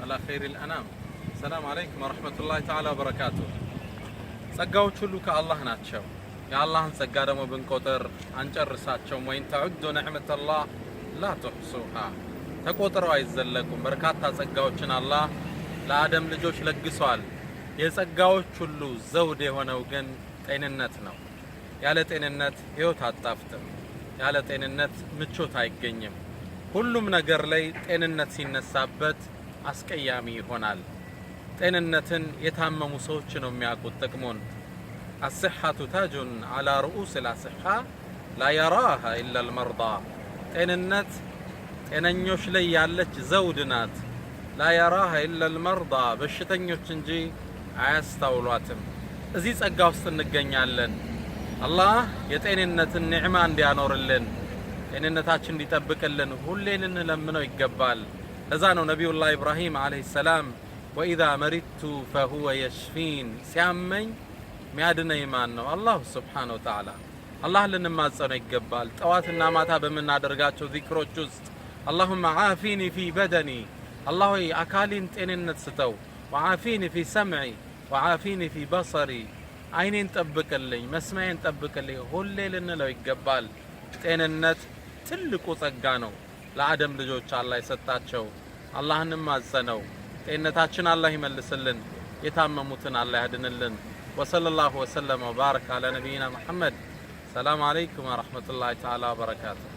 على خير الأنام. السلام عليكم ورحمة الله تعالى وبركاته. ጸጋዎች ሁሉ ከአላህ ናቸው። የአላህን ጸጋ ደግሞ ብንቆጥር አንጨርሳቸውም። ወይን ተዑዱ ነዕመተ አላህ ላ ትሕሱሃ ተቆጥረው አይዘለቁም። በርካታ ጸጋዎችን አላህ ለአደም ልጆች ለግሷል። የጸጋዎች ሁሉ ዘውድ የሆነው ግን ጤንነት ነው። ያለ ጤንነት ህይወት አጣፍጥም። ያለ ጤንነት ምቾት አይገኝም። ሁሉም ነገር ላይ ጤንነት ሲነሳበት አስቀያሚ ይሆናል። ጤንነትን የታመሙ ሰዎች ነው የሚያውቁት ጥቅሙን። الصحة تاج على رؤوس الأصحاء لا يراها إلا المرضى. ጤንነት ጤነኞች ላይ ያለች ዘውድ ናት። لا يراها إلا المرضى በሽተኞች እንጂ አያስተውሏትም። እዚህ ጸጋ ውስጥ እንገኛለን። አላህ የጤንነትን ኒዕማ እንዲያኖርልን ጤንነታችን እንዲጠብቅልን ሁሌ ልንለምነው ይገባል። ለዛ ነው ነቢዩላህ ኢብራሂም አለይሂ ሰላም وإذا مرضت فهو يشفين ሲያመኝ ሚያድነኝ ማን ነው? አላህ ሱብሓነሁ ወተዓላ። አላህ ልንማጸነው ይገባል። ጠዋትና ማታ በምናደርጋቸው ዚክሮች ውስጥ اللهم عافيني في بدني الله ሆይ አካሌን ጤንነት ስጠው። وعافيني في سمعي وعافيني في بصري አይኔን ጠብቅልኝ፣ መስማዬን ጠብቅልኝ ሁሌ ልንለው ይገባል። ጤንነት ትልቁ ጸጋ ነው ለአደም ልጆች አላህ የሰጣቸው። አላህንም ማጸነው ጤንነታችን አላህ ይመልስልን፣ የታመሙትን አላህ ያድንልን። وصلى الله وسلم وبارك على نبينا محمد. السلام عليكم ورحمة الله تعالى وبركاته.